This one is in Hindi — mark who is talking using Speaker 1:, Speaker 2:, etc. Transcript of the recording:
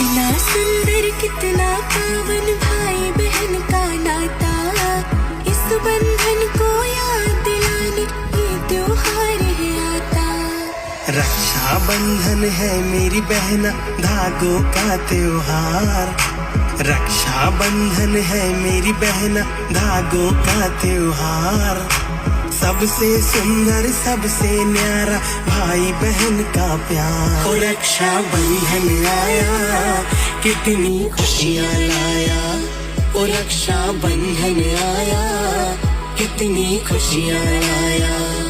Speaker 1: कितना सुंदर कितना पावन भाई बहन का नाता, इस बंधन को याद दिलाने ये त्योहार है आता।
Speaker 2: रक्षा बंधन है मेरी बहना धागों का त्योहार, रक्षा बंधन है मेरी बहना धागों का त्योहार। सबसे सुंदर सबसे न्यारा भाई बहन का प्यार। ओ रक्षा बंधन आया कितनी खुशियाँ लाया, ओ रक्षा बंधन आया कितनी खुशियाँ लाया।